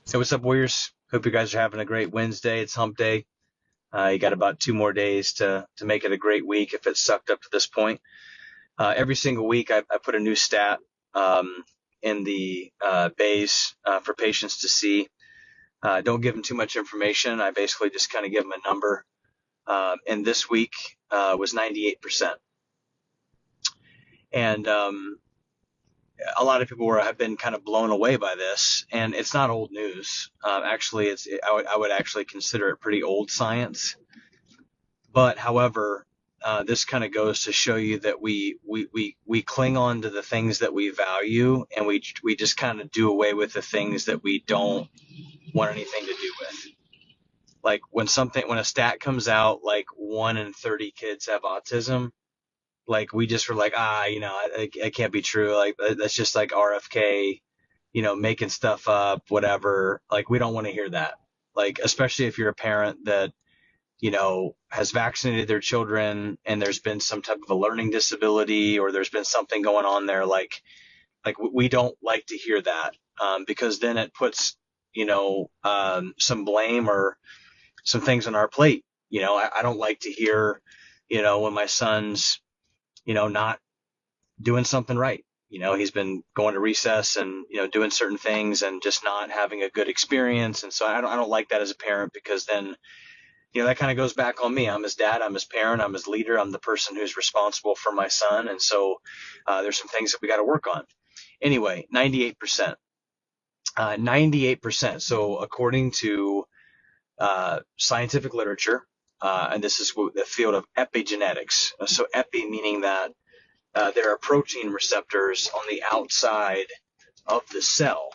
So what's up, Warriors? Hope you guys are having a great Wednesday. It's hump day. You got about 2 more days to make it a great week if it's sucked up to this point. Every single week, I put a new stat in the bays for patients to see. Don't give them too much information. I basically just kind of give them a number. And this week was 98%. And a lot of people have been kind of blown away by this, and it's not old news. Actually, I would actually consider it pretty old science. But however, this kind of goes to show you that we cling on to the things that we value, and we just kind of do away with the things that we don't want anything to do with. Like when a stat comes out, like 1 in 30 kids have autism, like we just were like, it can't be true. Like that's just like RFK, making stuff up, whatever. Like we don't want to hear that. Like especially if you're a parent that has vaccinated their children and there's been some type of a learning disability or there's been something going on there, like we don't like to hear that, because then it puts, some blame or some things on our plate. I don't like to hear, when my son's, not doing something right. He's been going to recess and, doing certain things and just not having a good experience. And so I don't like that as a parent, because then, that kind of goes back on me. I'm his dad, I'm his parent, I'm his leader, I'm the person who's responsible for my son. And so there's some things that we got to work on. Anyway, 98%. 98%. So according to scientific literature, and this is the field of epigenetics. So epi meaning that there are protein receptors on the outside of the cell.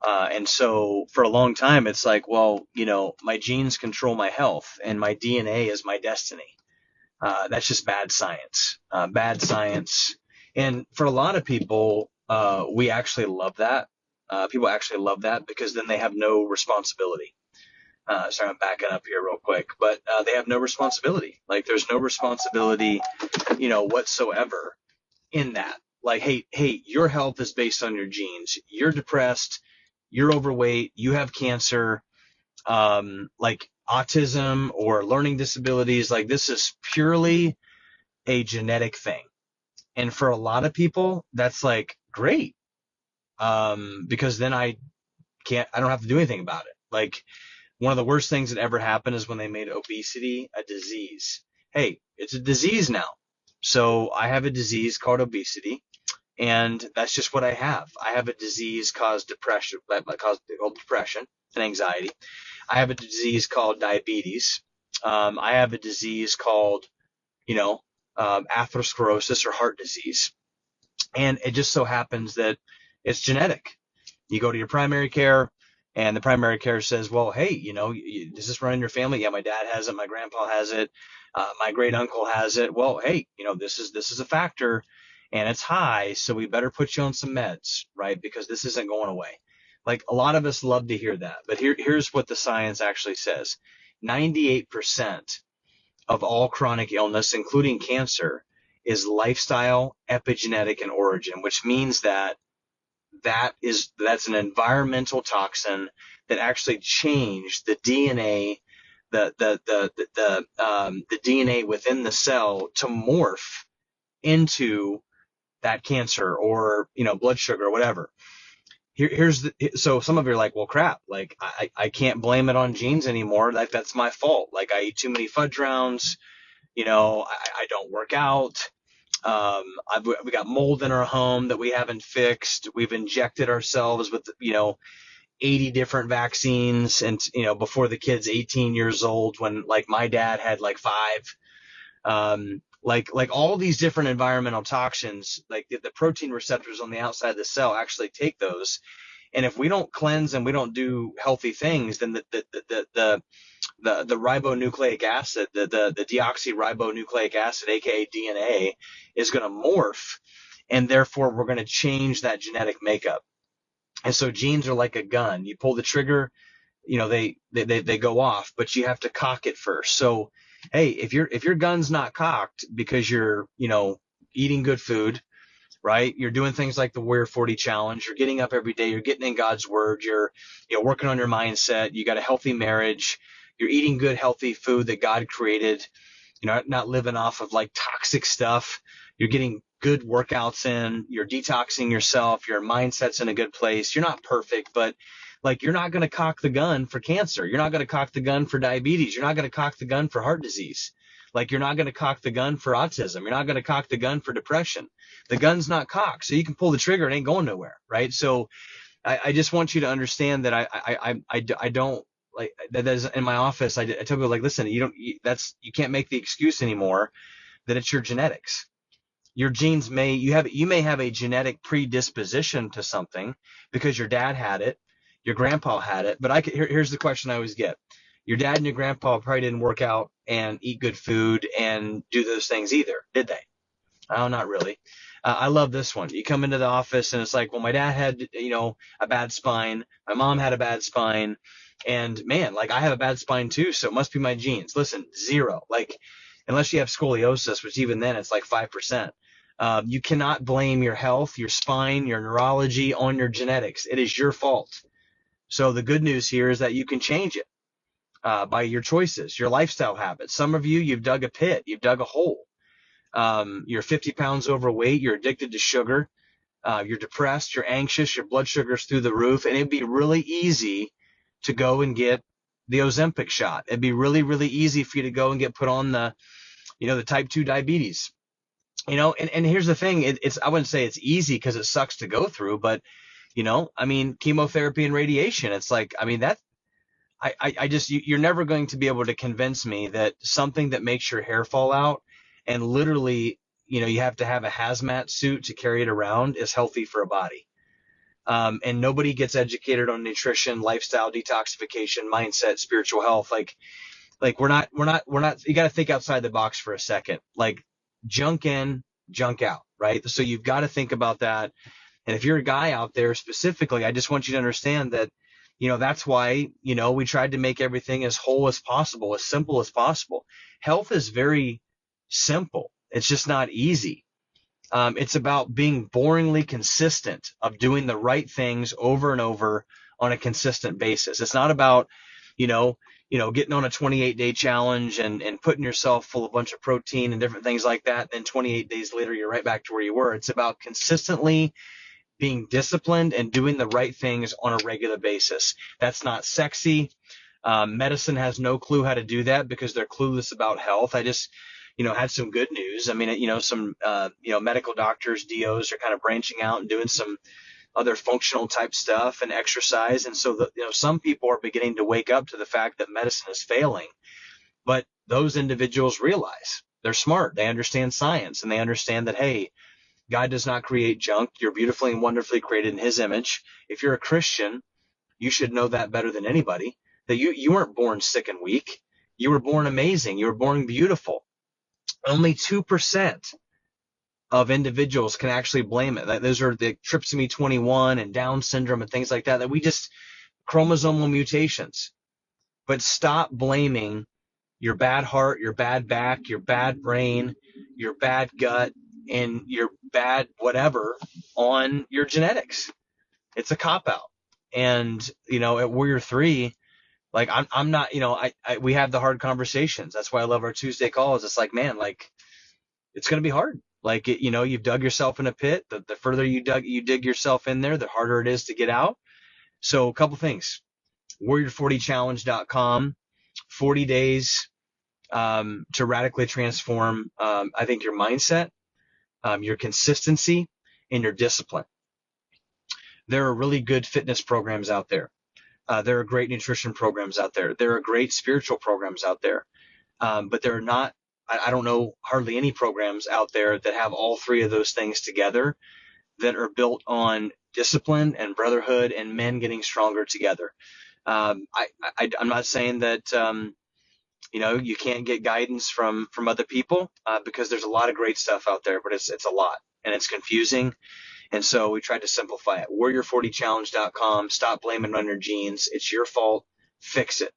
And so for a long time, it's like, well, my genes control my health and my DNA is my destiny. That's just bad science. Bad science. And for a lot of people, we actually love that. People actually love that because then they have no responsibility. Sorry, I'm backing up here real quick, but they have no responsibility. Like there's no responsibility, whatsoever in that. Like, hey, your health is based on your genes. You're depressed, you're overweight, you have cancer, like autism or learning disabilities. Like this is purely a genetic thing. And for a lot of people, that's like great, because then I don't have to do anything about it. Like one of the worst things that ever happened is when they made obesity a disease. Hey, it's a disease now. So I have a disease called obesity, and that's just what I have. I have a disease caused depression and anxiety. I have a disease called diabetes. I have a disease called, atherosclerosis or heart disease. And it just so happens that it's genetic. You go to your primary care, and the primary care says, well, hey, does this run in your family? Yeah, my dad has it. My grandpa has it. My great uncle has it. Well, hey, this is a factor, and it's high, so we better put you on some meds, right? Because this isn't going away. Like a lot of us love to hear that, but here's what the science actually says: 98% of all chronic illness, including cancer, is lifestyle, epigenetic, and origin, which means that's an environmental toxin that actually changed the DNA, the DNA within the cell to morph into that cancer or blood sugar or whatever. So some of you are like, well, crap, like I can't blame it on genes anymore. That's my fault. Like I eat too many fudge rounds. I don't work out. We got mold in our home that we haven't fixed. We've injected ourselves with, 80 different vaccines, and, before the kid's 18 years old, when like my dad had like five. Like all these different environmental toxins, like the protein receptors on the outside of the cell actually take those. And if we don't cleanse and we don't do healthy things, then the ribonucleic acid, the deoxyribonucleic acid, aka DNA, is going to morph, and therefore we're going to change that genetic makeup. And so genes are like a gun. You pull the trigger, they go off, but you have to cock it first. So, hey, if your gun's not cocked because you're, eating good food, right? You're doing things like the Warrior 40 Challenge. You're getting up every day. You're getting in God's Word. You're, working on your mindset. You got a healthy marriage. You're eating good, healthy food that God created. You're not living off of like toxic stuff. You're getting good workouts in. You're detoxing yourself. Your mindset's in a good place. You're not perfect, but like you're not going to cock the gun for cancer. You're not going to cock the gun for diabetes. You're not going to cock the gun for heart disease. Like you're not going to cock the gun for autism. You're not going to cock the gun for depression. The gun's not cocked, so you can pull the trigger. It ain't going nowhere, right? So I just want you to understand that I don't like that. Is in my office. I tell people like, listen, you can't make the excuse anymore that it's your genetics. Your genes you may have a genetic predisposition to something because your dad had it, your grandpa had it. But here's the question I always get: your dad and your grandpa probably didn't work out and eat good food and do those things either, did they? Oh, not really. I love this one. You come into the office and it's like, well, my dad had, a bad spine. My mom had a bad spine. And man, like I have a bad spine too. So it must be my genes. Listen, zero. Like, unless you have scoliosis, which even then it's like 5%. You cannot blame your health, your spine, your neurology on your genetics. It is your fault. So the good news here is that you can change it by your choices, your lifestyle habits. Some of you, you've dug a pit, you've dug a hole. You're 50 pounds overweight, you're addicted to sugar, you're depressed, you're anxious, your blood sugar's through the roof, and it'd be really easy to go and get the Ozempic shot. It'd be really, really easy for you to go and get put on the type 2 diabetes. And here's the thing, I wouldn't say it's easy because it sucks to go through, but chemotherapy and radiation, it's like, you're never going to be able to convince me that something that makes your hair fall out and literally, you have to have a hazmat suit to carry it around is healthy for a body. And nobody gets educated on nutrition, lifestyle, detoxification, mindset, spiritual health. Like we're not, you got to think outside the box for a second, like junk in, junk out, right? So you've got to think about that. And if you're a guy out there specifically, I just want you to understand that, that's why, we tried to make everything as whole as possible, as simple as possible. Health is very simple. It's just not easy. It's about being boringly consistent of doing the right things over and over on a consistent basis. It's not about, getting on a 28-day challenge and putting yourself full of a bunch of protein and different things like that. Then 28 days later, you're right back to where you were. It's about consistently being disciplined and doing the right things on a regular basis. That's not sexy. Medicine has no clue how to do that because they're clueless about health. I just, had some good news. I mean, some, medical doctors, DOs are kind of branching out and doing some other functional type stuff and exercise. And so, some people are beginning to wake up to the fact that medicine is failing. But those individuals realize they're smart. They understand science and they understand that, hey, God does not create junk. You're beautifully and wonderfully created in his image. If you're a Christian, you should know that better than anybody, that you weren't born sick and weak. You were born amazing. You were born beautiful. Only 2% of individuals can actually blame it. Those are the trisomy 21 and Down syndrome and things like that we just chromosomal mutations. But stop blaming your bad heart, your bad back, your bad brain, your bad gut, and your bad whatever on your genetics. It's a cop out. And, at Warrior 3, like I'm not, we have the hard conversations. That's why I love our Tuesday calls. It's like, man, like it's going to be hard. Like, you've dug yourself in a pit. The further you dig yourself in there, the harder it is to get out. So a couple things, warrior40challenge.com, 40 days to radically transform, I think, your mindset, your consistency, and your discipline. There are really good fitness programs out there. There are great nutrition programs out there. There are great spiritual programs out there. But there are not, I don't know, hardly any programs out there that have all three of those things together that are built on discipline and brotherhood and men getting stronger together. I'm not saying that, you can't get guidance from other people because there's a lot of great stuff out there, but it's a lot and it's confusing. And so we tried to simplify it. Warrior40challenge.com. Stop blaming it on your genes. It's your fault. Fix it.